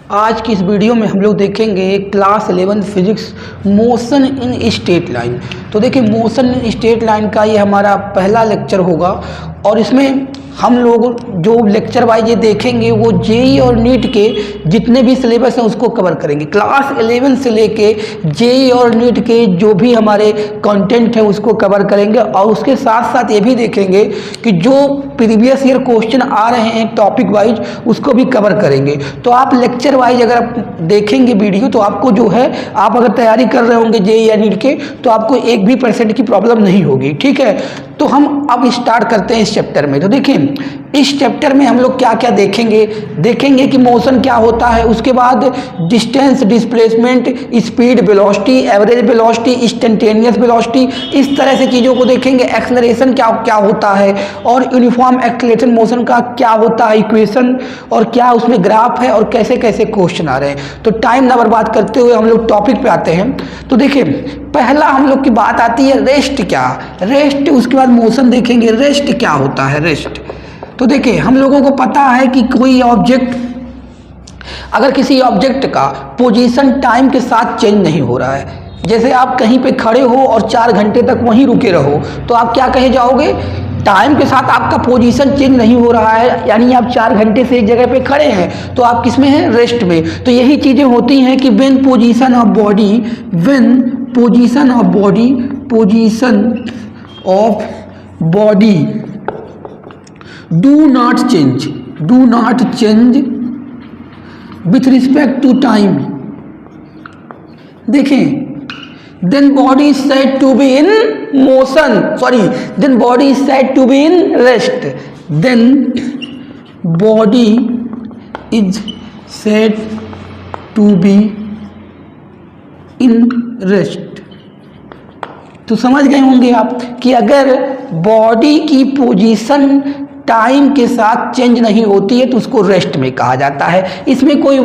आज की इस वीडियो में हम लोग देखेंगे class 11 physics motion in straight line. तो देखिए मोशन इन स्ट्रेट लाइन का ये हमारा पहला लेक्चर होगा और इसमें हम लोग जो लेक्चर वाइज ये देखेंगे वो जेई और नीट के जितने भी सिलेबस हैं उसको कवर करेंगे। क्लास 11 से लेके जेई और नीट के जो भी हमारे कंटेंट है उसको कवर करेंगे और उसके साथ साथ ये भी देखेंगे कि जो प्रीवियस ईयर क्वेश्चन आ रहे हैं टॉपिक वाइज उसको भी कवर करेंगे। तो आप लेक्चर वाइज अगर आप देखेंगे वीडियो तो आपको जो है आप अगर तैयारी कर रहे होंगे जेई या नीट के तो आपको 1% की प्रॉब्लम नहीं होगी। ठीक है, तो हम अब स्टार्ट करते हैं इस चैप्टर में। तो देखिए इस चैप्टर में हम लोग क्या क्या देखेंगे कि मोशन क्या होता है, उसके बाद distance, displacement, speed, velocity, average velocity, instantaneous velocity, इस तरह से चीज़ों को देखेंगे। एक्सेलरेशन क्या क्या होता है और यूनिफॉर्म एक्सेलरेशन मोशन का क्या होता है इक्वेशन और क्या उसमें ग्राफ है और कैसे कैसे क्वेश्चन आ रहे हैं। तो टाइम ना बर्बाद करते हुए हम लोग टॉपिक पे आते हैं। तो देखिए पहला हम लोग की बात आती है रेस्ट रेस्ट, उसके बाद मोशन देखेंगे। रेस्ट क्या होता है रेस्ट? तो देखिए हम लोगों को पता है कि कोई ऑब्जेक्ट, अगर किसी ऑब्जेक्ट का पोजीशन टाइम के साथ चेंज नहीं हो रहा है, जैसे आप कहीं पे खड़े हो और 4 घंटे तक वहीं रुके रहो तो आप क्या कहे जाओगे? टाइम के साथ आपका पोजीशन चेंज नहीं हो रहा है, यानी आप 4 घंटे से एक जगह पे खड़े हैं तो आप किस में हैं? रेस्ट में। तो यही चीज़ें होती हैं कि when position of body do not change with respect to time, देखें, then body is said to be in motion, then body is said to be in rest, then body is said to be in rest। तो समझ गए होंगे आप कि अगर body की position time के साथ चेंज नहीं होती है तो उसको रेस्ट में कहा जाता है। इसमें कोई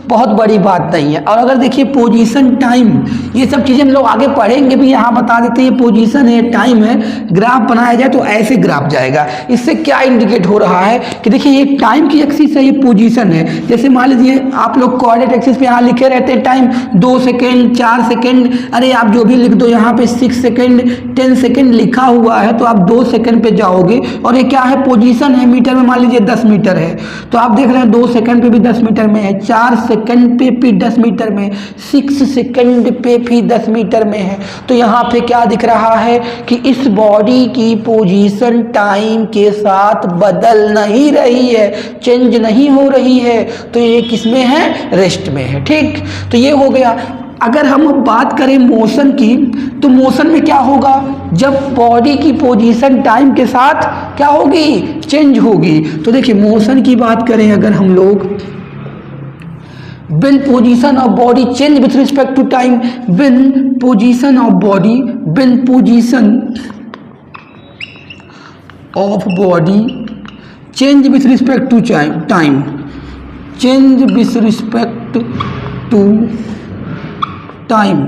बहुत बड़ी बात नहीं है। और अगर देखिए पोजीशन, टाइम, ये सब चीज़ें हम लोग आगे पढ़ेंगे भी, यहाँ बता देते हैं ये पोजीशन है, टाइम है, ग्राफ बनाया जाए तो ऐसे ग्राफ जाएगा। इससे क्या इंडिकेट हो रहा है कि देखिए ये टाइम की एक्सिस है, ये पोजीशन है। जैसे मान लीजिए आप लोग कोऑर्डिनेट एक्सिस पे यहाँ लिखे रहते हैं टाइम 2 सेकेंड, 4 सेकेंड, अरे आप जो भी लिख दो, यहाँ पे 6 सेकेंड, 10 सेकेंड लिखा हुआ है तो आप 2 सेकेंड पे जाओगे और ये क्या है? पोजीशन है। मीटर में मान लीजिए 10 मीटर है तो आप देख रहे हैं 2 सेकेंड पे भी 10 मीटर में है, 4 सेकेंड पे भी 10 मीटर में, 6 सेकेंड पे भी 10 मीटर में है। तो यहाँ पे क्या दिख रहा है कि इस बॉडी की पोजीशन टाइम के साथ बदल नहीं रही है, चेंज नहीं हो रही है, तो ये किस में है? रेस्ट में है। ठीक, तो ये हो गया। अगर हम बात करें मोशन की तो मोशन में क्या होगा? जब बॉडी की पोजीशन टाइम के साथ क्या होगी? चेंज होगी। तो देखिए मोशन की बात करें अगर हम लोग, when position of body change with respect to time, when position of body change with respect to time, change with respect to time,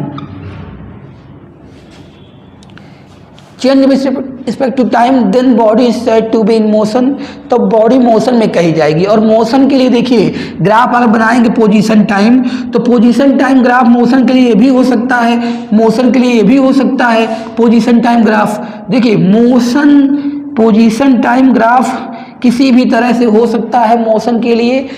change with respect to time, then body is said to be in motion. तो body motion में कही जाएगी। और motion के लिए देखिए graph अगर बनाएंगे पोजीशन टाइम तो पोजीशन टाइम ग्राफ मोशन के लिए भी हो सकता है, मोशन के लिए भी हो सकता है पोजीशन टाइम ग्राफ। देखिए मोशन पोजीशन टाइम ग्राफ किसी भी तरह से हो सकता है मोशन के लिए।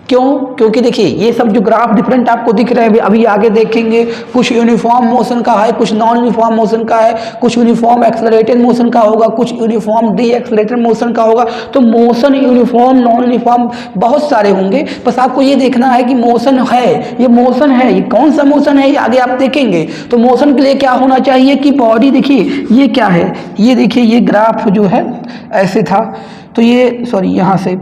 क्यों? क्योंकि देखिए ये सब जो ग्राफ डिफरेंट आपको दिख रहे हैं अभी आगे देखेंगे, कुछ यूनिफॉर्म मोशन का है, कुछ नॉन यूनिफॉर्म मोशन का है, कुछ यूनिफॉर्म एक्सेलरेटेड मोशन का होगा, कुछ यूनिफॉर्म डी एक्सेलरेटेड मोशन का होगा। तो मोशन यूनिफॉर्म, नॉन यूनिफॉर्म बहुत सारे होंगे, बस आपको ये देखना है कि मोशन है, ये मोशन है, ये कौन सा मोशन है ये आगे आप देखेंगे। तो मोशन के लिए क्या होना चाहिए कि बॉडी, देखिए ये क्या है, ये देखिए ये ग्राफ जो है ऐसे था तो ये यहाँ से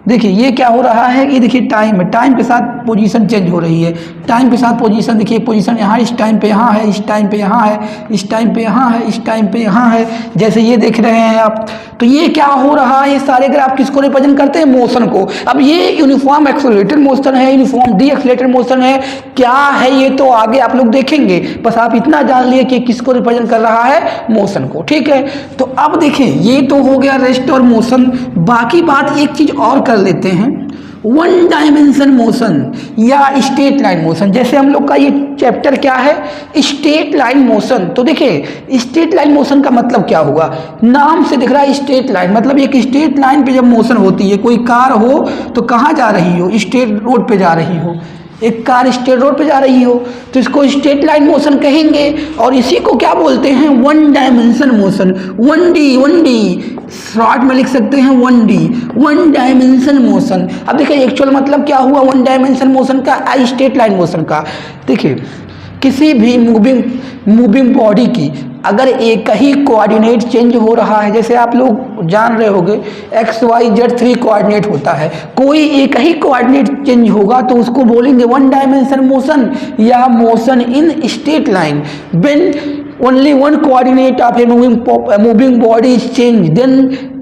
देखिए ये क्या हो रहा है, ये देखिए टाइम है, टाइम के साथ पोजीशन चेंज हो रही है, टाइम के साथ पोजीशन, देखिए पोजीशन यहाँ इस टाइम पे यहाँ है, इस टाइम पे यहाँ है, इस टाइम पे यहाँ है, इस टाइम पे यहाँ है, जैसे ये देख रहे हैं आप। तो ये क्या हो रहा है, ये सारे ग्राफ किसको रिप्रेजेंट करते हैं? मोशन को। अब ये यूनिफॉर्म एक्सेलरेटेड मोशन है, यूनिफॉर्म डी एक्सेलरेटेड मोशन है, क्या है ये तो आगे आप लोग देखेंगे, बस आप इतना जान लिए कि किसको रिप्रेजेंट कर रहा है? मोशन को। ठीक है, तो अब देखें ये तो हो गया रेस्ट और मोशन। बाकी बात एक चीज और कर लेते हैं, वन डायमेंशन मोशन या स्ट्रेट लाइन मोशन। जैसे हम लोग का ये चैप्टर क्या है, स्ट्रेट लाइन मोशन। तो देखिए स्ट्रेट लाइन मोशन का मतलब क्या हुआ, नाम से दिख रहा है स्ट्रेट लाइन, मतलब एक स्ट्रेट लाइन पे जब मोशन होती है, कोई कार हो तो कहाँ जा रही हो, स्ट्रेट रोड पे जा रही हो, एक कार स्ट्रेट रोड पे जा रही हो तो इसको स्ट्रेट लाइन मोशन कहेंगे। और इसी को क्या बोलते हैं, one dimension motion, 1D short में लिख सकते हैं 1D, वन डायमेंशन मोशन। अब देखिए एक्चुअल मतलब क्या हुआ वन डायमेंशन मोशन का, स्ट्रेट लाइन मोशन का। देखिए किसी भी मूविंग बॉडी की अगर एक ही कोऑर्डिनेट चेंज हो रहा है, जैसे आप लोग जान रहे होंगे XYZ 3 कोऑर्डिनेट होता है, कोई एक ही कोऑर्डिनेट चेंज होगा तो उसको बोलेंगे वन डायमेंशन मोशन या motion in straight line. When only one coordinate of a moving body is changed, then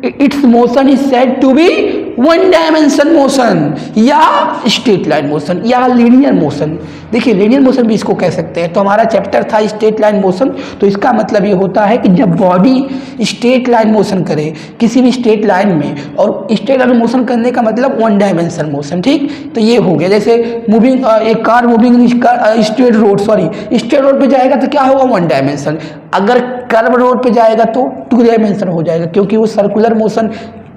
its motion is said to be one dimension motion या स्ट्रेट लाइन मोशन या linear motion. देखिए linear motion भी इसको कह सकते हैं। तो हमारा चैप्टर था स्ट्रेट लाइन मोशन, तो इसका मतलब ये होता है कि जब बॉडी स्ट्रेट लाइन मोशन करे किसी भी स्ट्रेट लाइन में, और स्ट्रेट लाइन मोशन करने का मतलब वन डायमेंशन मोशन, ठीक। तो ये हो गया, जैसे एक कार मूविंग स्ट्रेट रोड पे जाएगा तो क्या होगा वन डायमेंशन, अगर कर्व रोड पे जाएगा तो टू डायमेंशन हो जाएगा, क्योंकि वो सर्कुलर मोशन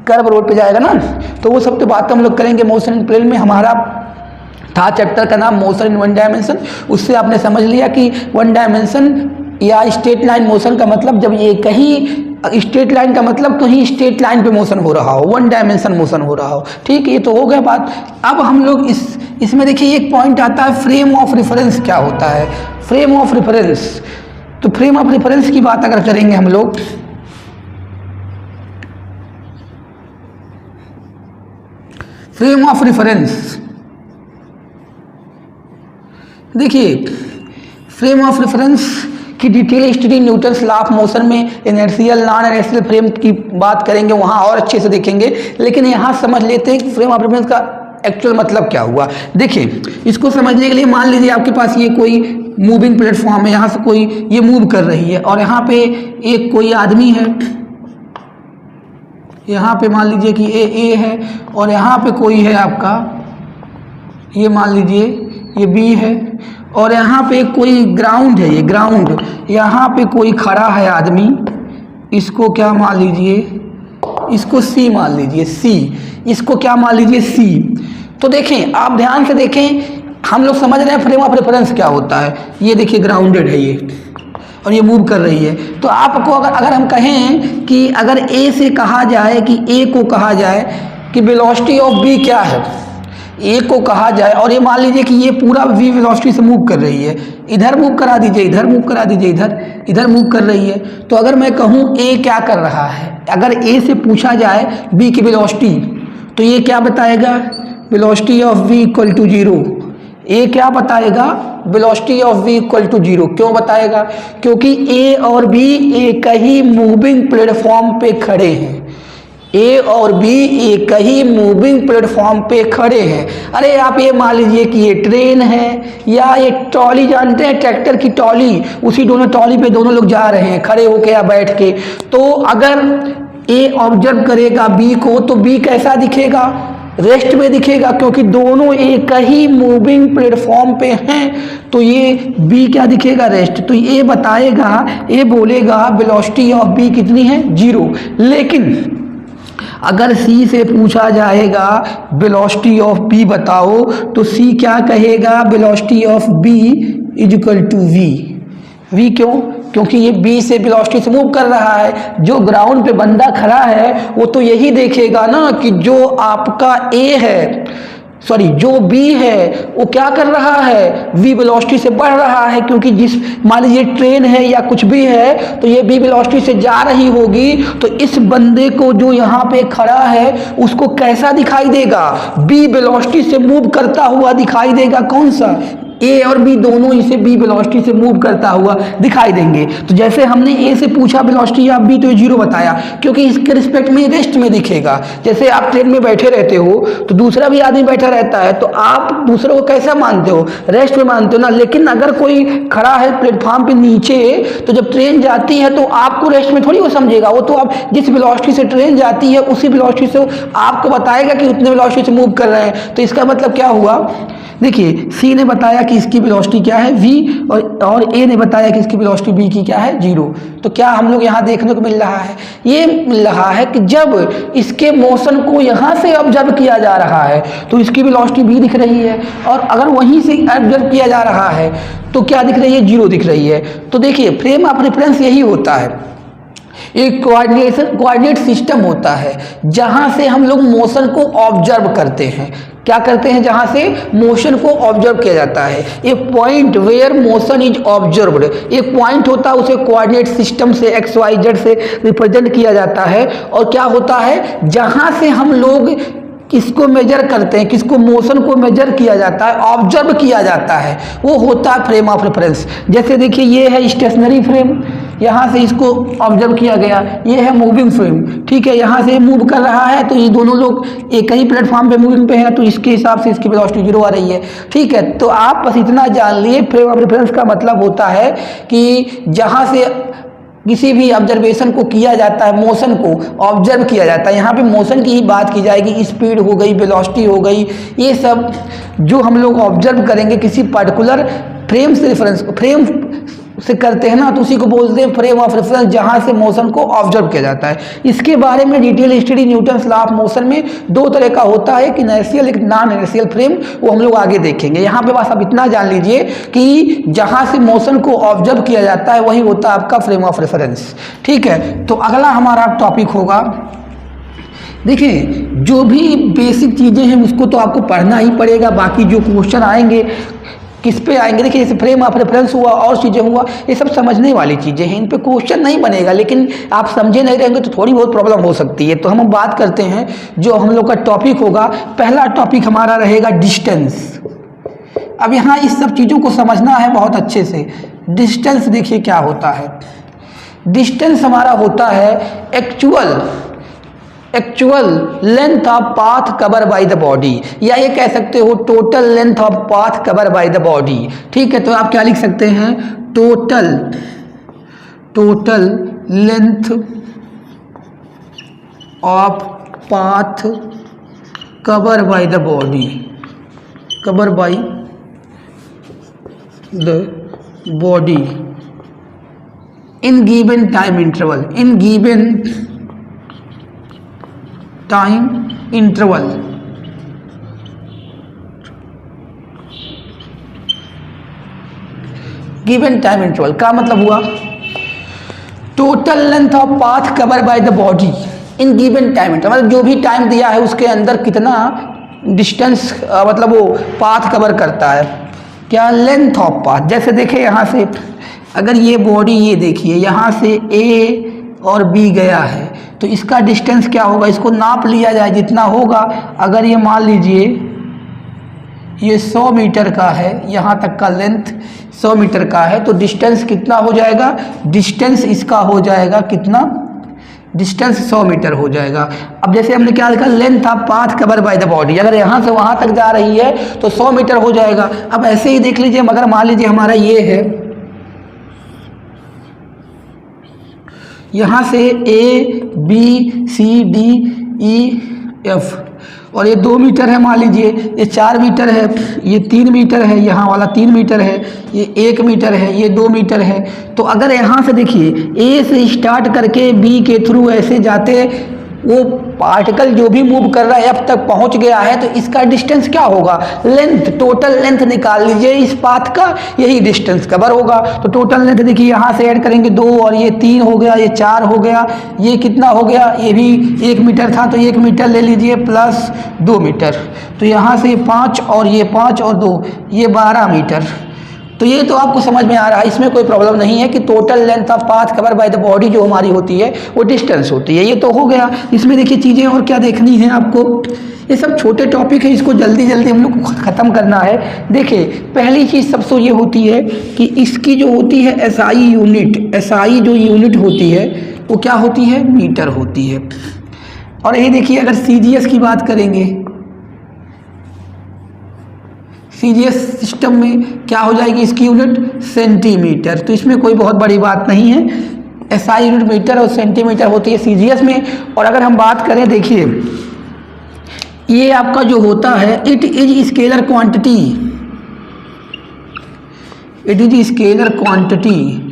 कर्व रोड पे जाएगा ना। तो वो सब तो बात हम लोग करेंगे मोशन इन प्लेन में। हमारा था चैप्टर का नाम मोशन इन वन डायमेंशन, उससे आपने समझ लिया कि वन डायमेंशन या स्ट्रेट लाइन मोशन का मतलब जब ये कहीं स्ट्रेट लाइन का मतलब कहीं स्ट्रेट लाइन पे मोशन हो रहा हो, वन डायमेंशन मोशन हो रहा हो, ठीक। ये तो हो गया बात। अब हम लोग इसमें देखिए एक पॉइंट आता है फ्रेम ऑफ रेफरेंस क्या होता है। फ्रेम ऑफ रेफरेंस, तो फ्रेम ऑफ रेफरेंस की बात अगर करेंगे हम लोग, फ्रेम ऑफ रेफरेंस, देखिए फ्रेम ऑफ रेफरेंस की detail study Newton's law of motion में इनर्शियल नॉन इनर्शियल फ्रेम की बात करेंगे, वहाँ और अच्छे से देखेंगे। लेकिन यहाँ समझ लेते हैं कि फ्रेम ऑफ रेफरेंस का एक्चुअल मतलब क्या हुआ। देखिए इसको समझने के लिए मान लीजिए आपके पास ये कोई मूविंग प्लेटफॉर्म है, यहाँ से कोई ये मूव कर रही है और यहाँ पे एक कोई आदमी है, यहाँ पे मान लीजिए कि ए है और यहाँ पे कोई है आपका, ये मान लीजिए ये बी है और यहाँ पे कोई ग्राउंड है, ये ग्राउंड, यहाँ पे कोई खड़ा है आदमी, इसको क्या मान लीजिए, इसको सी मान लीजिए, सी, इसको क्या मान लीजिए सी। तो देखें आप ध्यान से देखें, हम लोग समझ रहे हैं फ्रेम ऑफ रेफरेंस क्या होता है। ये देखिए ग्राउंडेड है ये और ये मूव कर रही है। तो आपको अगर हम कहें कि अगर ए से कहा जाए कि ए को कहा जाए कि वेलोसिटी ऑफ बी क्या है, ए को कहा जाए और ये मान लीजिए कि ये पूरा वी वेलोसिटी से मूव कर रही है, इधर मूव करा दीजिए, इधर मूव करा दीजिए, इधर मूव कर रही है। तो अगर मैं कहूँ ए क्या कर रहा है, अगर ए से पूछा जाए बी की वेलोसिटी, तो ये क्या बताएगा, velocity of v equal to 0। A क्या बताएगा, velocity of v equal to 0। क्यों बताएगा, क्योंकि ए और बी एक ही मूविंग प्लेटफॉर्म पे खड़े हैं, ए और बी एक ही मूविंग प्लेटफॉर्म पे खड़े हैं। अरे आप ये मान लीजिए कि ये ट्रेन है या ये ट्रॉली, जानते हैं ट्रैक्टर की ट्रॉली, उसी दोनों ट्रॉली पे दोनों लोग जा रहे हैं खड़े होके या बैठ के। तो अगर ए ऑब्जर्व करेगा बी को तो बी कैसा दिखेगा, रेस्ट में दिखेगा, क्योंकि दोनों एक ही मूविंग प्लेटफॉर्म पे हैं। तो ये बी क्या दिखेगा, रेस्ट। तो ये बताएगा, ये बोलेगा वेलोसिटी ऑफ बी कितनी है, 0। लेकिन अगर सी से पूछा जाएगा वेलोसिटी ऑफ बी बताओ, तो सी क्या कहेगा, velocity of B is equal to v. V क्यों, क्योंकि ये बी से वेलोसिटी से मूव कर रहा है। जो ग्राउंड पे बंदा खड़ा है वो तो यही देखेगा ना कि जो आपका ए है, सॉरी जो बी है वो क्या कर रहा है, वी वेलोसिटी से बढ़ रहा है। क्योंकि जिस मान लीजिए ट्रेन है या कुछ भी है तो ये वी वेलोसिटी से जा रही होगी, तो इस बंदे को जो यहाँ पे खड़ा है उसको कैसा दिखाई देगा, बी वेलोसिटी से मूव करता हुआ दिखाई देगा। कौन सा, ए और बी दोनों इसे बी वेलोसिटी से मूव करता हुआ दिखाई देंगे। तो जैसे हमने ए से पूछा वेलोसिटी या बी, तो जीरो बताया, क्योंकि इसके रिस्पेक्ट में रेस्ट में दिखेगा। जैसे आप ट्रेन में बैठे रहते हो तो दूसरा भी आदमी बैठा रहता है, तो आप दूसरे को कैसा मानते हो, रेस्ट में मानते हो ना। लेकिन अगर कोई खड़ा है प्लेटफॉर्म पे नीचे, तो जब ट्रेन जाती है तो आपको रेस्ट में थोड़ी वो समझेगा, वो तो आप जिस वेलोसिटी से ट्रेन जाती है उसी वेलोसिटी से आपको बताएगा कि उतने वेलोसिटी से मूव कर रहे हैं। तो इसका मतलब क्या हुआ, देखिए सी ने बताया कि इसकी वेलोसिटी क्या है v, और ए ने बताया कि इसकी वेलोसिटी b की क्या है 0। तो क्या हम लोग यहाँ देखने को मिल रहा है, ये मिल रहा है कि जब इसके मोशन को यहाँ से ऑब्जर्व किया जा रहा है तो इसकी वेलोसिटी b दिख रही है, और अगर वहीं से ऑब्जर्व किया जा रहा है तो क्या दिख रही है, 0 दिख रही है। तो देखिए फ्रेम ऑफ रेफरेंस यही होता है, एक कोऑर्डिनेट सिस्टम होता है जहां से हम लोग मोशन को ऑब्जर्व करते हैं। क्या करते हैं, जहां से मोशन को ऑब्जर्व किया जाता है। एक point where motion is observed, एक पॉइंट होता है, उसे कोऑर्डिनेट सिस्टम से एक्स वाई जेड से रिप्रेजेंट किया जाता है। और क्या होता है, जहां से हम लोग किसको मेजर करते हैं, किसको मोशन को मेजर किया जाता है, ऑब्जर्व किया जाता है, वो होता है फ्रेम ऑफ रेफरेंस। जैसे देखिए ये है स्टेशनरी फ्रेम, यहाँ से इसको ऑब्जर्व किया गया, ये है मूविंग फ्रेम, ठीक है, यहाँ से मूव कर रहा है, तो ये दोनों लोग एक ही प्लेटफॉर्म पे मूविंग पे है, तो इसके हिसाब से इसकी वेलोसिटी 0 आ रही है, ठीक है। तो आप बस इतना जान लिए, फ्रेम ऑफ रेफरेंस का मतलब होता है कि जहाँ से किसी भी ऑब्जर्वेशन को किया जाता है, मोशन को ऑब्जर्व किया जाता है। यहाँ पे मोशन की ही बात की जाएगी, स्पीड हो गई, वेलोसिटी हो गई, ये सब जो हम लोग ऑब्जर्व करेंगे किसी पर्टिकुलर फ्रेम से, रेफरेंस फ्रेम से करते हैं ना, तो उसी को बोलते हैं फ्रेम ऑफ रेफरेंस, जहाँ से मोशन को ऑब्जर्व किया जाता है। इसके बारे में detail study Newton's law of motion में 2 तरह का होता है, एक इनर्शियल एक नॉन इनर्शियल फ्रेम, वो हम लोग आगे देखेंगे। यहाँ पे बस आप इतना जान लीजिए कि जहाँ से मोशन को ऑब्जर्व किया जाता है वही होता है आपका फ्रेम ऑफ रेफरेंस, ठीक है। तो अगला हमारा टॉपिक होगा, देखिए जो भी बेसिक चीज़ें हैं उसको तो आपको पढ़ना ही पड़ेगा, बाकी जो क्वेश्चन आएंगे किस पे आएंगे, देखिए जैसे फ्रेम ऑफ रेफरेंस हुआ और चीज़ें हुआ, ये सब समझने वाली चीज़ें हैं, इन पे क्वेश्चन नहीं बनेगा, लेकिन आप समझे नहीं रहेंगे तो थोड़ी बहुत प्रॉब्लम हो सकती है। तो हम बात करते हैं, जो हम लोग का टॉपिक होगा, पहला टॉपिक हमारा रहेगा डिस्टेंस। अब यहाँ इस सब चीज़ों को समझना है बहुत अच्छे से। डिस्टेंस देखिए क्या होता है, डिस्टेंस हमारा होता है actual length of path cover by the body, या ये कह सकते हो total length of path cover by the body, ठीक है। तो आप क्या लिख सकते हैं, total length of path cover by the body, cover by the body in given time interval, in given time interval, given time interval का मतलब हुआ total length of path cover by the body in given time interval, मतलब जो भी time दिया है उसके अंदर कितना डिस्टेंस मतलब वो पाथ कवर करता है, क्या लेंथ ऑफ पाथ। जैसे देखिए यहाँ से अगर ये बॉडी, ये देखिए यहाँ से ए और बी गया है, तो इसका डिस्टेंस क्या होगा, इसको नाप लिया जाए जितना होगा। अगर ये मान लीजिए ये 100 मीटर का है, यहाँ तक का लेंथ 100 मीटर का है, तो डिस्टेंस कितना हो जाएगा, डिस्टेंस इसका हो जाएगा कितना, डिस्टेंस 100 मीटर हो जाएगा। अब जैसे हमने क्या लिखा, length of path cover by the body, अगर यहाँ से वहाँ तक जा रही है तो 100 मीटर हो जाएगा। अब ऐसे ही देख लीजिए, मगर मान लीजिए हमारा ये है, यहाँ से A B C D E F, और ये 2 मीटर है, मान लीजिए ये 4 मीटर है, ये 3 मीटर है, यहाँ वाला 3 मीटर है, ये 1 मीटर है, ये 2 मीटर है। तो अगर यहाँ से देखिए ए से स्टार्ट करके बी के थ्रू ऐसे जाते, वो पार्टिकल जो भी मूव कर रहा है एफ तक पहुँच गया है, तो इसका डिस्टेंस क्या होगा, लेंथ, टोटल लेंथ निकाल लीजिए इस पाथ का, यही डिस्टेंस कवर होगा। तो टोटल लेंथ देखिए यहाँ से ऐड करेंगे 2, और ये 3 हो गया, ये 4 हो गया, ये कितना हो गया, ये भी 1 मीटर था, तो 1 मीटर ले लीजिए प्लस 2 मीटर, तो यहाँ से 5 और ये 5 और 2 ये 12 मीटर, तो ये तो आपको समझ में आ रहा है, इसमें कोई प्रॉब्लम नहीं है कि total length of path cover by the body जो हमारी होती है वो डिस्टेंस होती है। ये तो हो गया। इसमें देखिए चीज़ें और क्या देखनी है आपको, ये सब छोटे टॉपिक है, इसको जल्दी जल्दी हम लोग को ख़त्म करना है। देखिए पहली चीज़ सबसे ये होती है कि इसकी जो होती है एसआई यूनिट, एसआई जो यूनिट होती है वो क्या होती है, मीटर होती है। और ये देखिए अगर सीजीएस की बात करेंगे, सीजीएस सिस्टम में क्या हो जाएगी इसकी यूनिट, सेंटीमीटर। तो इसमें कोई बहुत बड़ी बात नहीं है, एसआई यूनिट मीटर और सेंटीमीटर होती है सीजीएस में। और अगर हम बात करें, देखिए ये आपका जो होता है it is scalar quantity, it is scalar quantity.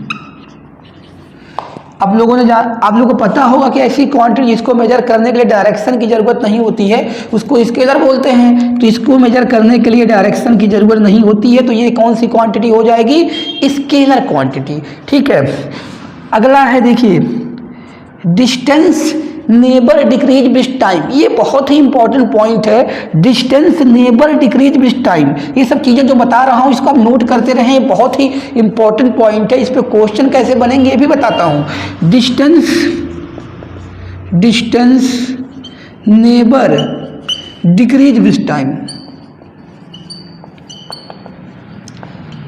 आप लोगों को पता होगा कि ऐसी क्वांटिटी जिसको मेजर करने के लिए डायरेक्शन की ज़रूरत नहीं होती है उसको स्केलर बोलते हैं। तो इसको मेजर करने के लिए डायरेक्शन की ज़रूरत नहीं होती है, तो ये कौन सी क्वांटिटी हो जाएगी, स्केलर क्वांटिटी। ठीक है, अगला है देखिए distance neighbour decrease with time. ये बहुत ही इंपॉर्टेंट पॉइंट है, distance neighbour decrease with time. ये सब चीज़ें जो बता रहा हूँ इसको आप नोट करते रहें, बहुत ही इंपॉर्टेंट पॉइंट है। इस पे क्वेश्चन कैसे बनेंगे ये भी बताता हूँ। Distance neighbour decrease with time,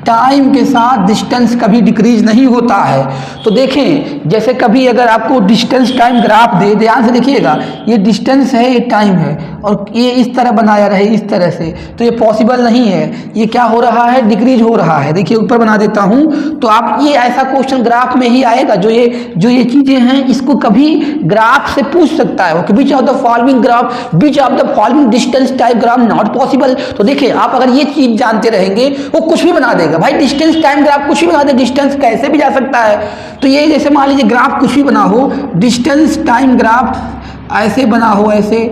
time के साथ डिस्टेंस कभी डिक्रीज नहीं होता है। तो देखें जैसे कभी अगर आपको डिस्टेंस टाइम ग्राफ दे, ध्यान से देखिएगा, ये डिस्टेंस है, ये टाइम है, और ये इस तरह बनाया रहे इस तरह से, तो ये पॉसिबल नहीं है। ये क्या हो रहा है, डिक्रीज हो रहा है। देखिए ऊपर बना देता हूँ, तो आप ये ऐसा क्वेश्चन ग्राफ में ही आएगा। जो ये चीज़ें हैं इसको कभी ग्राफ से पूछ सकता है वो, विच of the following graph, which of the following distance type graph not possible. तो देखिए आप अगर ये चीज़ जानते रहेंगे वो कुछ भी बना देगा भाई, डिस्टेंस टाइम ग्राफ कुछ भी बना दे, डिस्टेंस कैसे भी जा सकता है। तो ये जैसे मान लीजिए ग्राफ कुछ भी बना हो, डिस्टेंस टाइम ग्राफ ऐसे बना हो, ऐसे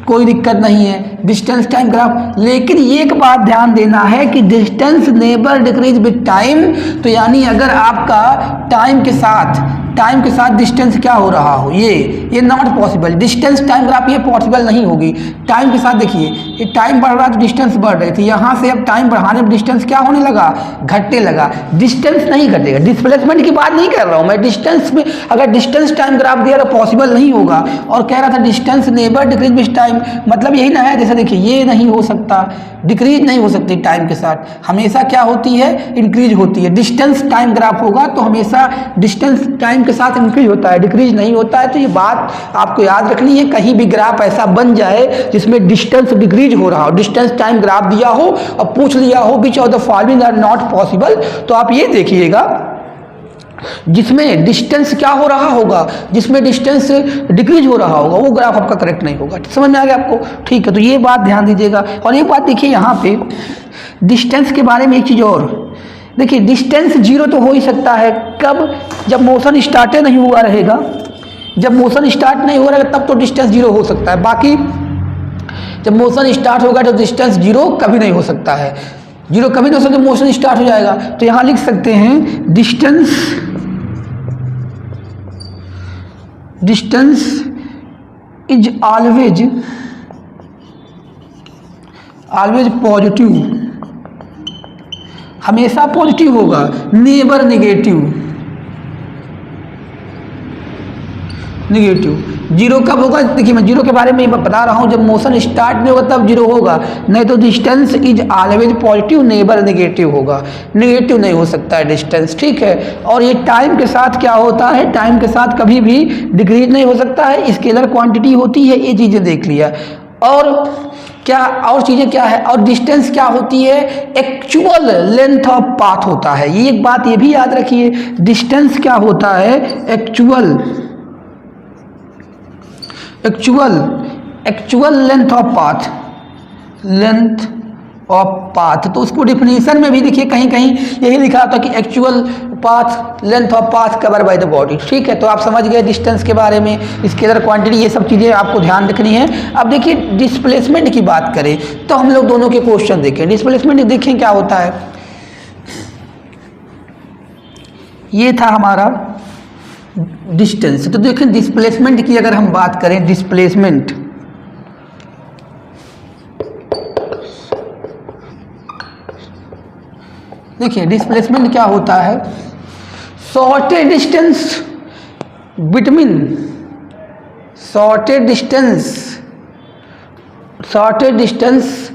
कोई दिक्कत नहीं है, डिस्टेंस टाइम ग्राफ। लेकिन एक बात ध्यान देना है कि distance neighbour decrease with time, तो यानी अगर आपका टाइम के साथ डिस्टेंस क्या हो रहा हो, ये not possible. Distance time graph ये पॉसिबल नहीं होगी। टाइम के साथ देखिए ये टाइम बढ़ रहा है तो डिस्टेंस बढ़ रही थी, यहाँ से अब टाइम बढ़ाने पर डिस्टेंस क्या होने लगा, घटने लगा। डिस्टेंस नहीं घटेगा, डिस्प्लेसमेंट की बात नहीं कर रहा हूँ मैं। डिस्टेंस में अगर डिस्टेंस टाइम ग्राफ दिया तो पॉसिबल नहीं होगा। और कह रहा था distance neighbour decrease with time, मतलब यही ना है। जैसे देखिए ये नहीं हो सकता, डिक्रीज नहीं हो सकती टाइम के साथ, हमेशा क्या होती है, इंक्रीज होती है। डिस्टेंस टाइम ग्राफ होगा तो हमेशा डिस्टेंस टाइम के साथ इंक्रीज होता है, डिक्रीज नहीं होता है। तो ये बात आपको याद रखनी है। कहीं भी ग्राफ ऐसा बन जाए जिसमें डिस्टेंस डिक्रीज हो रहा हो, डिस्टेंस टाइम ग्राफ दिया हो और पूछ लिया हो which of the following are not possible, तो आप ये देखिएगा जिसमें डिस्टेंस क्या हो रहा होगा, जिसमें डिस्टेंस डिक्रीज हो रहा होगा वो ग्राफ आपका करेक्ट नहीं होगा। समझ में आ गया आपको? ठीक है, तो ये बात ध्यान दीजिएगा। और एक बात देखिए यहाँ पे डिस्टेंस के बारे में एक चीज़ और देखिए, डिस्टेंस जीरो तो हो ही सकता है कब, जब मोशन स्टार्ट नहीं हुआ रहेगा। जब मोशन स्टार्ट नहीं हो रहा है तब तो डिस्टेंस जीरो हो सकता है, बाकी जब मोशन स्टार्ट होगा तो डिस्टेंस जीरो कभी नहीं हो सकता है। जीरो कभी नहीं हो सकता, मोशन स्टार्ट हो जाएगा। तो यहाँ लिख सकते हैं डिस्टेंस इज ऑलवेज पॉजिटिव, हमेशा पॉजिटिव होगा, नेवर नेगेटिव। जीरो कब होगा, देखिए मैं जीरो के बारे में बता रहा हूँ, जब मोशन स्टार्ट नहीं होगा तब जीरो होगा, नहीं तो distance is always positive, never negative होगा। नेगेटिव नहीं हो सकता है डिस्टेंस, ठीक है। और ये टाइम के साथ क्या होता है, टाइम के साथ कभी भी डिक्रीज नहीं हो सकता है, स्केलर क्वांटिटी होती है। ये चीज़ें देख लिया। और क्या और चीज़ें क्या है, और डिस्टेंस क्या होती है, एक्चुअल लेंथ ऑफ पाथ होता है। ये एक बात ये भी याद रखिए, डिस्टेंस क्या होता है, एक्चुअल लेंथ ऑफ पाथ। तो उसको डिफिनीशन में भी देखिए कहीं कहीं यही लिखा था कि actual path, length of path cover by the body, ठीक है। तो आप समझ गए डिस्टेंस के बारे में, स्केलर क्वांटिटी, ये सब चीज़ें आपको ध्यान रखनी है। अब देखिए डिस्प्लेसमेंट की बात करें तो हम लोग दोनों के क्वेश्चन देखें। डिस्प्लेसमेंट देखें क्या होता है, ये था हमारा डिस्टेंस। तो देखें डिस्प्लेसमेंट की अगर हम बात करें, डिस्प्लेसमेंट देखिए डिस्प्लेसमेंट क्या होता है, shortest distance between, shortest distance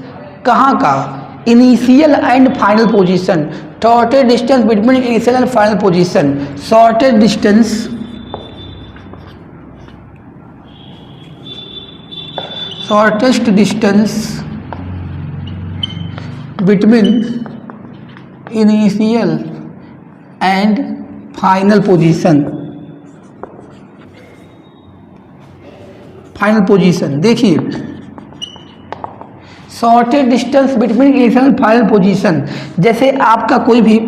कहाँ का, initial and final position, shortest distance between initial and final position, shortest distance shortest distance between initial and final position, देखिए shortest distance between initial and final position, जैसे आपका कोई भी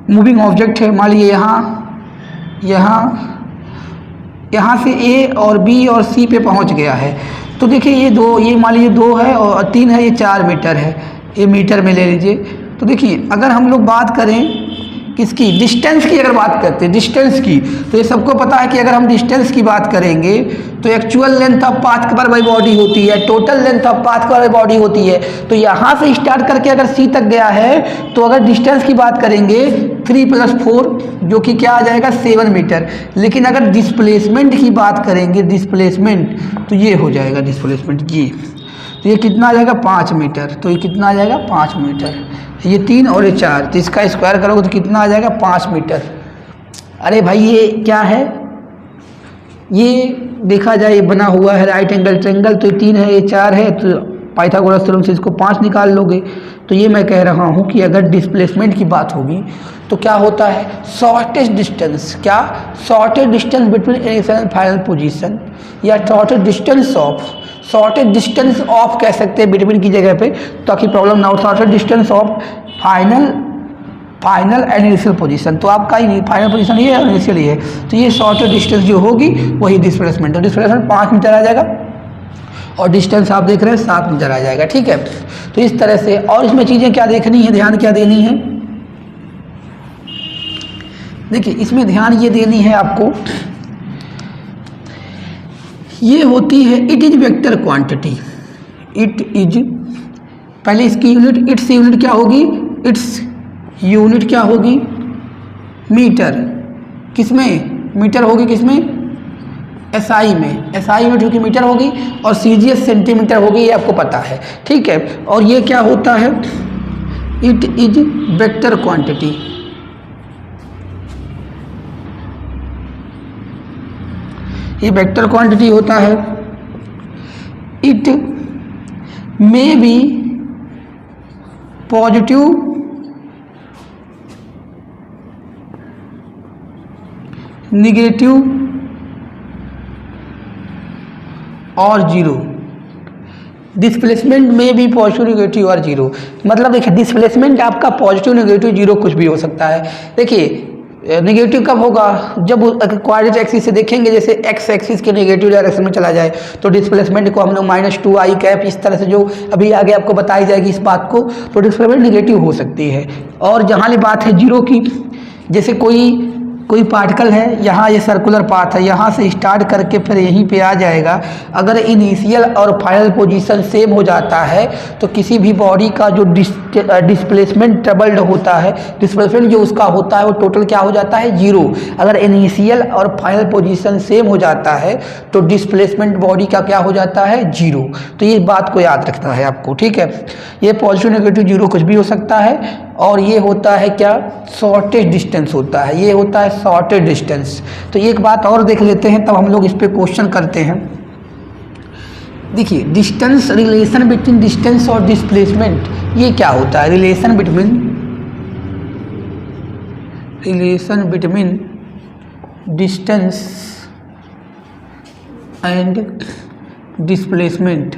moving object है, मान लीजिए यहाँ से ए और बी और सी पे पहुँच गया है, तो देखिए ये मान लीजिए 2 है और 3 है, ये 4 मीटर है, ये मीटर में ले लीजिए। तो देखिए अगर हम लोग बात करें किसकी, डिस्टेंस की, अगर बात करते हैं डिस्टेंस की, तो ये सबको पता है कि अगर हम डिस्टेंस की बात करेंगे तो एक्चुअल लेंथ ऑफ पाथ पर बाई बॉडी होती है, टोटल लेंथ ऑफ पाथ पर बाई बॉडी होती है। तो यहाँ से स्टार्ट करके अगर सी तक गया है तो अगर डिस्टेंस की बात करेंगे 3 + 4 जो कि क्या आ जाएगा 7 मीटर। लेकिन अगर डिस्प्लेसमेंट की बात करेंगे, डिस्प्लेसमेंट, तो ये हो जाएगा डिस्प्लेसमेंट, ये तो ये कितना आ जाएगा 5 मीटर, तो ये कितना आ जाएगा 5 मीटर, ये 3 और ये 4, तो इसका स्क्वायर करोगे तो कितना आ जाएगा 5 मीटर। अरे भाई ये क्या है, ये देखा जाए ये बना हुआ है राइट एंगल ट्रायंगल, तो ये 3 है, ये 4 है, तो पाइथागोरस थ्योरम से इसको 5 निकाल लोगे। तो ये मैं कह रहा हूँ कि अगर डिस्प्लेसमेंट की बात होगी तो क्या होता है, शॉर्टेस्ट डिस्टेंस, क्या shortest distance between initial and final position, या शॉर्टेज डिस्टेंस ऑफ कह सकते हैं बिटवीन की जगह पे, ताकि प्रॉब्लम ना हो। Shortage distance of final and initial position, तो आपका ही फाइनल पोजीशन ये है और इनिशियल ये है, तो ये शॉर्टेज डिस्टेंस जो होगी वही डिस्प्लेसमेंट है। डिस्प्लेसमेंट 5 मीटर आ जाएगा और डिस्टेंस आप देख रहे हैं 7 मीटर आ जाएगा, ठीक है। तो इस तरह से, और इसमें चीज़ें क्या देखनी है, ध्यान क्या देनी है, देखिए इसमें ध्यान ये देनी है आपको, ये होती है it is vector quantity, it is, पहले इसकी यूनिट, इट्स यूनिट क्या होगी, इट्स यूनिट क्या होगी मीटर, किसमें मीटर होगी, किसमें एसआई में, एसआई यूनिट की मीटर होगी, और सीजीएस सेंटीमीटर होगी, ये आपको पता है, ठीक है। और ये क्या होता है, इट इज वेक्टर क्वांटिटी, ये वेक्टर क्वांटिटी होता है। It may be positive negative और जीरो, डिस्प्लेसमेंट में भी पॉजिटिव नेगेटिव और जीरो, मतलब देखिए डिस्प्लेसमेंट आपका पॉजिटिव नेगेटिव जीरो कुछ भी हो सकता है। देखिए नेगेटिव कब होगा, जब कोऑर्डिनेट एक्सिस से देखेंगे, जैसे एक्स एक्सिस के नेगेटिव डायरेक्शन में चला जाए तो डिस्प्लेसमेंट को हम लोग -2i कैप इस तरह से, जो अभी आगे आपको बताई जाएगी इस बात को, तो डिस्प्लेसमेंट नेगेटिव हो सकती है। और जहाँ की बात है जीरो की, जैसे कोई पार्टिकल है, यहाँ ये सर्कुलर पाथ है, यहाँ से स्टार्ट करके फिर यहीं पे आ जाएगा, अगर इनिशियल और फाइनल पोजीशन सेम हो जाता है तो किसी भी बॉडी का जो डिस्प्लेसमेंट ट्रबल्ड होता है, डिस्प्लेसमेंट जो उसका होता है वो टोटल क्या हो जाता है, जीरो। अगर इनिशियल और फाइनल पोजीशन सेम हो जाता है तो डिस्प्लेसमेंट बॉडी का क्या हो जाता है, जीरो। तो ये बात को याद रखना है आपको, ठीक है। ये पॉजिटिव नेगेटिव जीरो कुछ भी हो सकता है। और ये होता है क्या, शॉर्टेज डिस्टेंस होता है, ये होता है शॉर्टेज डिस्टेंस। तो एक बात और देख लेते हैं, तब हम लोग इस पे क्वेश्चन करते हैं। देखिए डिस्टेंस, रिलेशन बिटवीन डिस्टेंस और डिस्प्लेसमेंट, ये क्या होता है, relation between distance and displacement,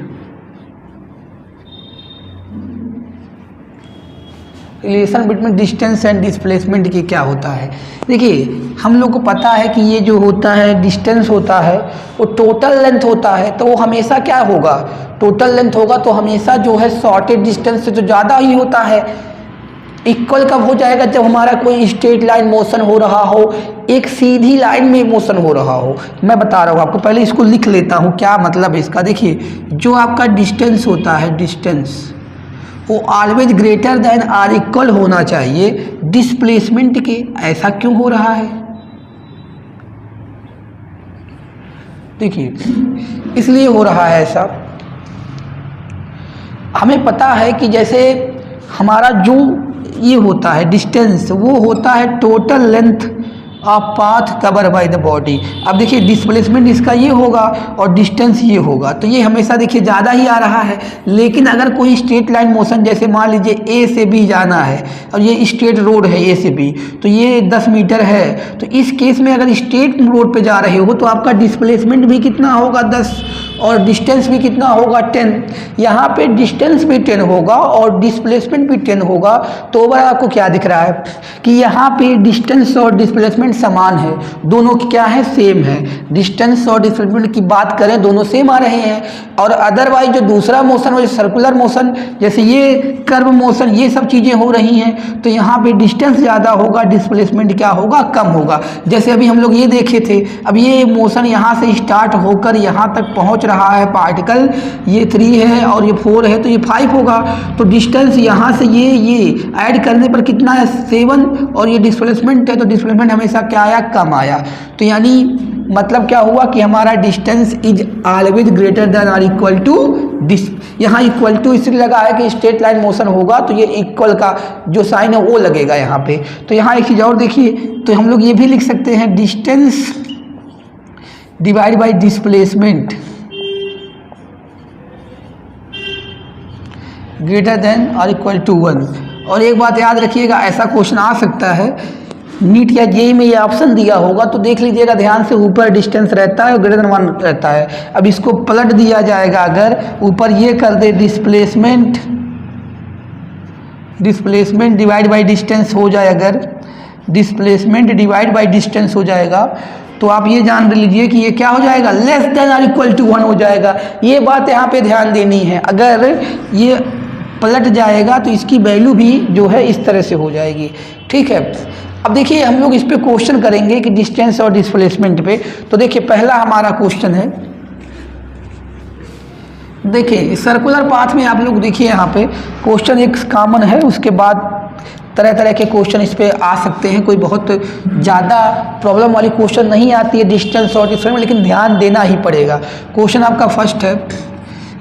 relation between distance and displacement की क्या होता है। देखिए हम लोग को पता है कि ये जो होता है डिस्टेंस होता है वो टोटल लेंथ होता है, तो वो हमेशा क्या होगा, टोटल लेंथ होगा, तो हमेशा जो है शॉर्टेज डिस्टेंस से तो ज़्यादा ही होता है। इक्वल कब हो जाएगा, जब हमारा कोई स्ट्रेट लाइन मोशन हो रहा हो, एक सीधी लाइन में मोशन हो रहा हो। मैं बता रहा हूँ आपको, पहले इसको लिख लेता हूँ क्या मतलब है इसका। देखिए जो आपका डिस्टेंस होता है, डिस्टेंस वो always greater than or equal होना चाहिए डिस्प्लेसमेंट के। ऐसा क्यों हो रहा है? देखिए, इसलिए हो रहा है ऐसा, हमें पता है कि जैसे हमारा जो ये होता है डिस्टेंस, वो होता है total length of path cover by the body. अब देखिए डिस्प्लेसमेंट इसका ये होगा और डिस्टेंस ये होगा, तो ये हमेशा देखिए ज़्यादा ही आ रहा है। लेकिन अगर कोई स्ट्रेट लाइन मोशन, जैसे मान लीजिए ए से बी जाना है और ये स्ट्रेट रोड है ए से बी, तो ये 10 मीटर है, तो इस केस में अगर स्ट्रेट रोड पे जा रहे हो तो आपका डिस्प्लेसमेंट भी कितना होगा 10 और डिस्टेंस भी कितना होगा 10। यहाँ पे डिस्टेंस भी 10 होगा और डिस्प्लेसमेंट भी 10 होगा। तो ओवरऑल आपको क्या दिख रहा है कि यहाँ पे डिस्टेंस और डिस्प्लेसमेंट समान है, दोनों की क्या है, सेम है। डिस्टेंस और डिस्प्लेसमेंट की बात करें दोनों सेम आ रहे हैं। और अदरवाइज जो दूसरा मोशन हो, सर्कुलर मोशन, जैसे ये कर्व मोशन, ये सब चीज़ें हो रही हैं, तो यहाँ पे डिस्टेंस ज़्यादा होगा, डिस्प्लेसमेंट क्या होगा, कम होगा। जैसे अभी हम लोग ये देखे थे, अब ये मोशन यहाँ से स्टार्ट होकर यहाँ तक पहुँच रहा है पार्टिकल, ये 3 है और ये 4 है, तो ये 5 होगा। तो डिस्टेंस यहाँ से ये ऐड करने पर कितना है, 7, और ये डिस्प्लेसमेंट है, तो डिस्प्लेसमेंट हमेशा क्या आया, कम आया। तो यानी मतलब क्या हुआ कि हमारा distance is always greater then और इक्वल टू दिस। यहाँ इक्वल टू इसलिए लगा है कि स्ट्रेट लाइन मोशन होगा तो ये इक्वल का जो साइन है वो लगेगा यहाँ पे। तो यहाँ एक चीज़ और देखिए, तो हम लोग ये भी लिख सकते हैं distance divide by displacement greater than और इक्वल टू 1। और एक बात याद रखिएगा, ऐसा क्वेश्चन आ सकता है नीट या जेईई में, ये ऑप्शन दिया होगा तो देख लीजिएगा ध्यान से, ऊपर डिस्टेंस रहता है और ग्रेटर देन 1 रहता है। अब इसको पलट दिया जाएगा, अगर ऊपर ये कर दे डिस्प्लेसमेंट डिवाइड बाई डिस्टेंस हो जाए, अगर डिस्प्लेसमेंट डिवाइड बाई डिस्टेंस हो जाएगा तो आप ये जान लीजिए कि ये क्या हो जाएगा, लेस देन और इक्वल टू 1 हो जाएगा। ये बात यहाँ पे ध्यान देनी है, अगर ये पलट जाएगा तो इसकी वैल्यू भी जो है इस तरह से हो जाएगी। ठीक है, अब देखिए हम लोग इस पे क्वेश्चन करेंगे कि डिस्टेंस और डिस्प्लेसमेंट पे। तो देखिए पहला हमारा क्वेश्चन है, देखिए सर्कुलर पाथ में आप लोग देखिए यहाँ पे क्वेश्चन एक कॉमन है, उसके बाद तरह तरह के क्वेश्चन इस पे आ सकते हैं। कोई बहुत ज़्यादा प्रॉब्लम वाली क्वेश्चन नहीं आती है डिस्टेंस और डिस्प्लेसमेंट, लेकिन ध्यान देना ही पड़ेगा। क्वेश्चन आपका फर्स्ट है,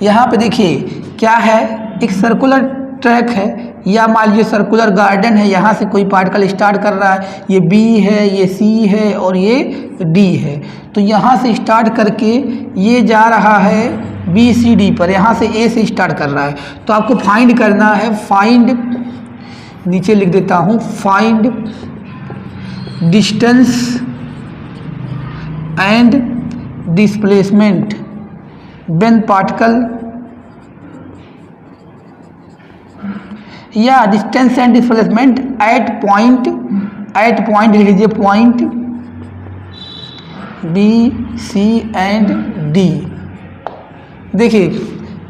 यहाँ पे देखिए क्या है, एक सर्कुलर ट्रैक है या मान लीजिए सर्कुलर गार्डन है, यहाँ से कोई पार्टिकल स्टार्ट कर रहा है, ये B है, ये C है और ये D है। तो यहाँ से स्टार्ट करके ये जा रहा है BCD पर, यहाँ से A से स्टार्ट कर रहा है। तो आपको फाइंड करना है, फाइंड, नीचे लिख देता हूँ, find distance and displacement when particle, या distance and displacement at point लिख लीजिए, point B, C and D। देखिए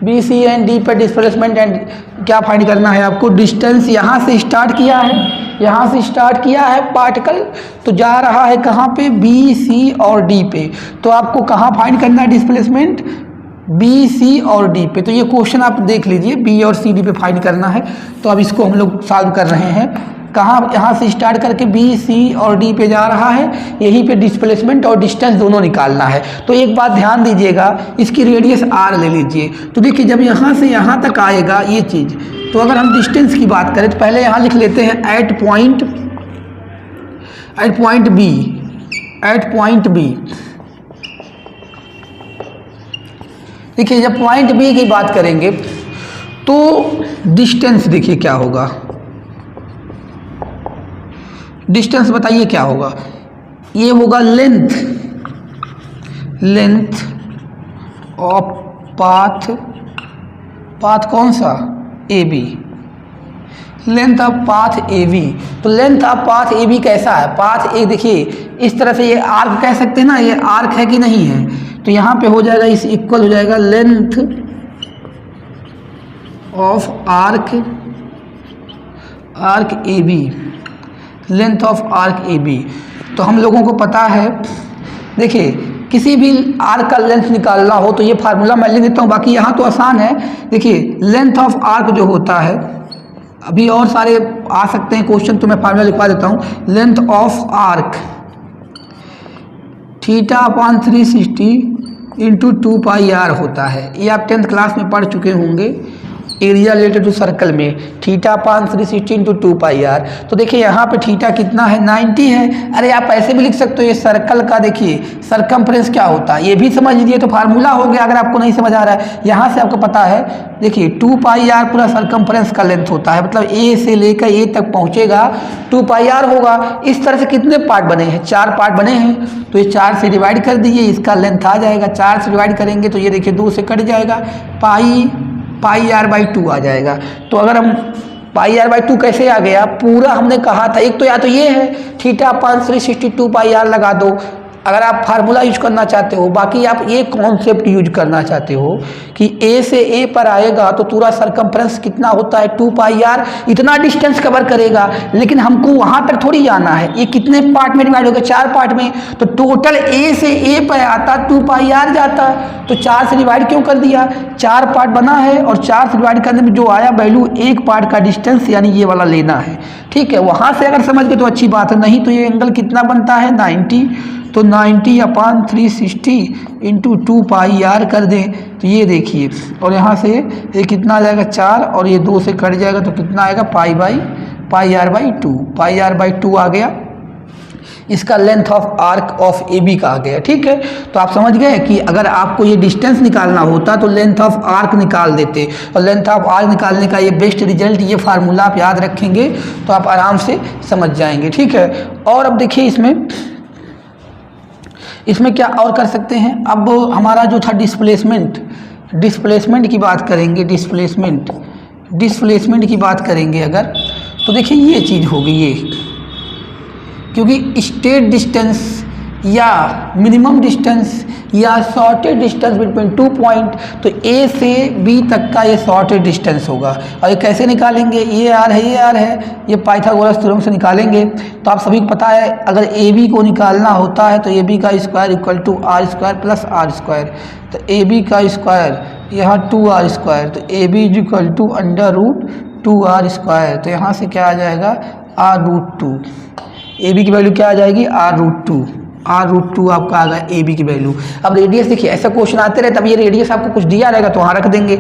B, C एंड D पर डिस्प्लेसमेंट एंड क्या फाइंड करना है आपको, डिस्टेंस यहाँ से स्टार्ट किया है, यहाँ से स्टार्ट किया है पार्टिकल, तो जा रहा है कहाँ पे, B, C और D पे। तो आपको कहाँ फाइंड करना है डिस्प्लेसमेंट, B, C और D पे। तो ये क्वेश्चन आप देख लीजिए, B और C, D पे फाइंड करना है। तो अब इसको हम लोग सॉल्व कर रहे हैं, कहाँ, यहाँ से स्टार्ट करके B, C और D पे जा रहा है, यहीं पे डिस्प्लेसमेंट और डिस्टेंस दोनों निकालना है। तो एक बात ध्यान दीजिएगा, इसकी रेडियस R ले लीजिए। तो देखिए जब यहाँ से यहाँ तक आएगा ये चीज़, तो अगर हम डिस्टेंस की बात करें तो पहले यहाँ लिख लेते हैं एट पॉइंट B। देखिए जब पॉइंट B की बात करेंगे तो डिस्टेंस देखिए क्या होगा, डिस्टेंस बताइए क्या होगा, ये होगा लेंथ ऑफ पाथ कौन सा, AB, length of path AB। तो लेंथ ऑफ पाथ AB कैसा है, पाथ एक देखिए इस तरह से, ये आर्क कह सकते हैं ना, ये आर्क है कि नहीं है, तो यहाँ पे हो जाएगा, इस इक्वल हो जाएगा length of arc AB, length of arc AB। तो हम लोगों को पता है देखिए किसी भी आर्क का लेंथ निकालना हो तो ये फार्मूला मैं लिख देता हूँ, बाकी यहाँ तो आसान है। देखिए लेंथ ऑफ आर्क जो होता है, अभी और सारे आ सकते हैं क्वेश्चन, तो मैं फार्मूला लिखवा देता हूँ। Length of arc θ/360 into 2πr होता है। ये आप 10th क्लास में पढ़ चुके होंगे, एरिया रिलेटेड टू सर्कल में θ/360 इंटू 2πr। तो देखिए यहाँ पे थीटा कितना है, 90 है। अरे आप ऐसे भी लिख सकते हो, ये सर्कल का देखिए सरकमफ्रेंस क्या होता है ये भी समझ लीजिए, तो फार्मूला हो गया। अगर आपको नहीं समझ आ रहा है, यहाँ से आपको पता है, देखिए 2πr पूरा सरकमफ्रेंस का लेंथ होता है, मतलब ए से लेकर ए तक पहुँचेगा 2πr होगा। इस तरह से कितने पार्ट बने हैं, 4 पार्ट बने हैं, तो ये 4 से डिवाइड कर दीजिए, इसका लेंथ आ जाएगा। 4 से डिवाइड करेंगे तो ये देखिए 2 से कट जाएगा, πr/2 आ जाएगा। तो अगर हम πr/2 कैसे आ गया, पूरा हमने कहा था, एक तो या तो ये है θ/360 2πr लगा दो अगर आप फार्मूला यूज करना चाहते हो, बाकी आप ये कॉन्सेप्ट यूज करना चाहते हो कि ए से ए पर आएगा तो पूरा सरकमफ्रेंस कितना होता है 2πr, इतना डिस्टेंस कवर करेगा। लेकिन हमको वहाँ तक थोड़ी जाना है, ये कितने पार्ट में डिवाइड हो गया, 4 पार्ट में, तो टोटल ए से ए पर आता 2πr जाता, तो 4 से डिवाइड क्यों कर दिया, 4 पार्ट बना है और 4 से डिवाइड करने में जो आया वैल्यू, एक पार्ट का डिस्टेंस यानी ये वाला लेना है। ठीक है, वहाँ से अगर समझ गए तो अच्छी बात है, नहीं तो ये एंगल कितना बनता है 90, तो 90/360 इंटू 2πr कर दें तो ये देखिए, और यहाँ से ये कितना आ जाएगा 4, और ये 2 से कट जाएगा तो कितना आएगा πr/2 आ गया। इसका length of arc of A B का आ गया। ठीक है, तो आप समझ गए कि अगर आपको ये डिस्टेंस निकालना होता तो लेंथ ऑफ आर्क निकाल देते, और लेंथ ऑफ आर्क निकालने का ये बेस्ट रिजल्ट, ये फार्मूला आप याद रखेंगे तो आप आराम से समझ जाएंगे। ठीक है, और अब देखिए इसमें क्या और कर सकते हैं। अब हमारा जो था डिस्प्लेसमेंट की बात करेंगे, डिस्प्लेसमेंट की बात करेंगे अगर, तो देखिए ये चीज़ होगी ये, क्योंकि स्टेट डिस्टेंस या मिनिमम डिस्टेंस या शॉर्टेज डिस्टेंस बिटवीन 2 पॉइंट, तो ए से बी तक का ये शॉर्टेज डिस्टेंस होगा। और ये कैसे निकालेंगे, ये आर है, ये पाइथागोरस थ्योरम से निकालेंगे। तो आप सभी को पता है, अगर ए बी को निकालना होता है तो ए बी का square equal to r square plus r square, तो ए बी का स्क्वायर यहाँ 2r स्क्वायर, तो A B is equal to √2r square, तो यहाँ से क्या आ जाएगा r√2। ए बी की वैल्यू क्या आ जाएगी r√2 आपका आ गया ए बी की वैल्यू। अब रेडियस देखिए, ऐसा क्वेश्चन आते रहे, तब ये रेडियस आपको कुछ दिया रहेगा तो वहाँ रख देंगे,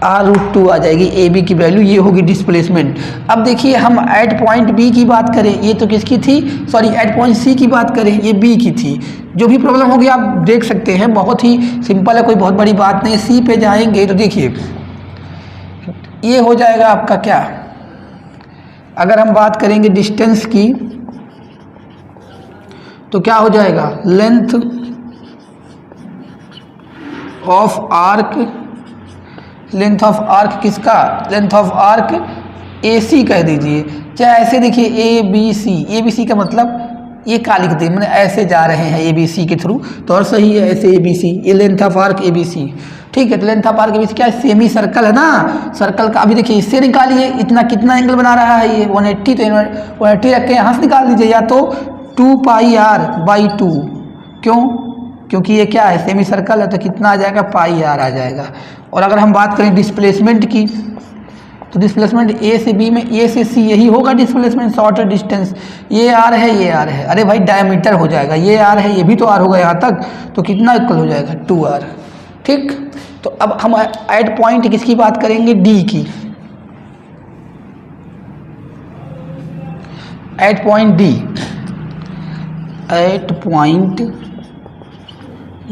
r√2 आ जाएगी ए बी की वैल्यू, ये होगी डिस्प्लेसमेंट। अब देखिए हम एट पॉइंट बी की बात करें, ये तो किसकी थी, सॉरी एट पॉइंट सी की बात करें, ये बी की थी। जो भी प्रॉब्लम होगी आप देख सकते हैं, बहुत ही सिंपल है, कोई बहुत बड़ी बात नहीं। सी पे जाएंगे तो देखिए ये हो जाएगा आपका क्या, अगर हम बात करेंगे डिस्टेंस की तो क्या हो जाएगा, लेंथ ऑफ आर्क किसका, लेंथ ऑफ आर्क AC कह दीजिए, चाहे ऐसे देखिए ABC का मतलब ये क्या लिख दे, मैंने ऐसे जा रहे हैं ABC के थ्रू, तो और सही है ऐसे ABC, ये लेंथ ऑफ आर्क ABC। ठीक है, तो लेंथ ऑफ आर्क ABC क्या है, सेमी सर्कल है ना, सर्कल का। अभी देखिए इससे निकालिए, इतना कितना एंगल बना रहा है ये 180, तो 180 रख के यहाँ से निकाल दीजिए, या तो 2πr/2, क्यों, क्योंकि ये क्या है सेमी सर्कल है, तो कितना आ जाएगा πr आ जाएगा। और अगर हम बात करें डिस्प्लेसमेंट की, तो डिस्प्लेसमेंट ए से बी में, ए से सी, यही होगा डिस्प्लेसमेंट, शॉर्टेज डिस्टेंस। ये आर है, ये आर है, अरे भाई डायमीटर हो जाएगा, ये आर है, ये भी तो आर होगा यहाँ तक, तो कितना इक्वल हो जाएगा 2r। ठीक, तो अब हम एट पॉइंट किसकी बात करेंगे, डी की, एट पॉइंट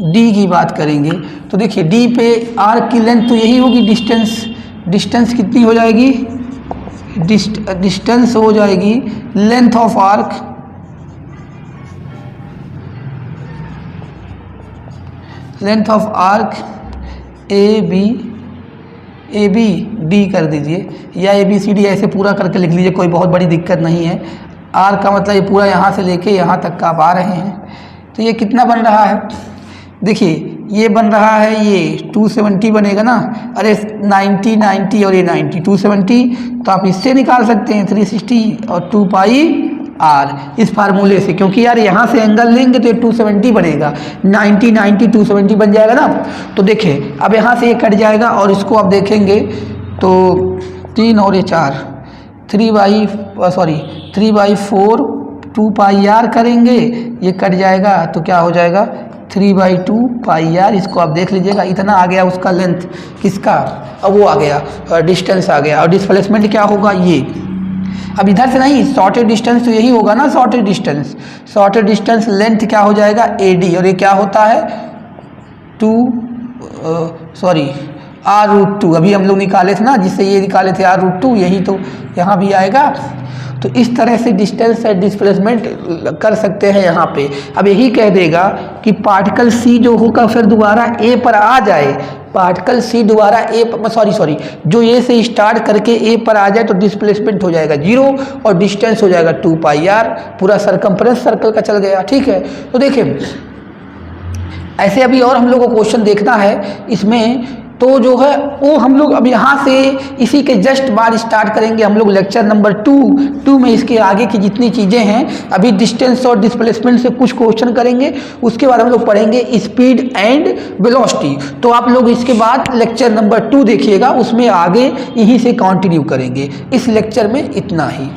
डी की बात करेंगे। तो देखिए डी पे आर्क की लेंथ तो यही होगी, डिस्टेंस कितनी हो जाएगी, डिस्टेंस हो जाएगी length of arc A B D कर दीजिए, या ABCD ऐसे पूरा करके लिख लीजिए, कोई बहुत बड़ी दिक्कत नहीं है। आर का मतलब ये पूरा यहाँ से लेके यहाँ तक का आप आ रहे हैं, तो ये कितना बन रहा है, देखिए ये बन रहा है, ये 270 बनेगा ना, अरे 90 और ये 90, 270, तो आप इससे निकाल सकते हैं 360 और 2π आर, इस फार्मूले से, क्योंकि यार यहाँ से एंगल लेंगे तो ये 270 बनेगा, 90 90 270 बन जाएगा ना। तो देखिए अब यहाँ से ये कट जाएगा और इसको आप देखेंगे तो 3 और ये 4, 3/4 2 पाई आर करेंगे, ये कट जाएगा तो क्या हो जाएगा 3/2 पाई आर। इसको आप देख लीजिएगा, इतना आ गया उसका लेंथ किसका, अब वो आ गया डिस्टेंस आ गया। और डिस्प्लेसमेंट क्या होगा ये, अब इधर से नहीं, शॉर्टेड डिस्टेंस तो यही होगा ना, शॉर्टेड डिस्टेंस लेंथ क्या हो जाएगा AD, और ये क्या होता है R√2, अभी हम लोग निकाले थे ना, जिससे ये निकाले थे R√2, यही तो यहाँ भी आएगा। तो इस तरह से डिस्टेंस और डिस्प्लेसमेंट कर सकते हैं यहाँ पे। अब यही कह देगा कि पार्टिकल C जो होगा फिर दोबारा A पर आ जाए, पार्टिकल C दोबारा जो A से स्टार्ट करके A पर आ जाए तो डिस्प्लेसमेंट हो जाएगा 0 और डिस्टेंस हो जाएगा 2 पाई आर, पूरा सरकमफ्रेंस सर्कल का चल गया। ठीक है, तो देखिए ऐसे अभी और हम लोग को क्वेश्चन देखना है इसमें, तो जो है वो हम लोग अब यहाँ से इसी के जस्ट बाद स्टार्ट करेंगे हम लोग लेक्चर नंबर 2 में इसके आगे की जितनी चीज़ें हैं। अभी डिस्टेंस और डिस्प्लेसमेंट से कुछ क्वेश्चन करेंगे, उसके बाद हम लोग पढ़ेंगे स्पीड एंड वेलोसिटी। तो आप लोग इसके बाद लेक्चर नंबर 2 देखिएगा, उसमें आगे यहीं से कंटिन्यू करेंगे। इस लेक्चर में इतना ही।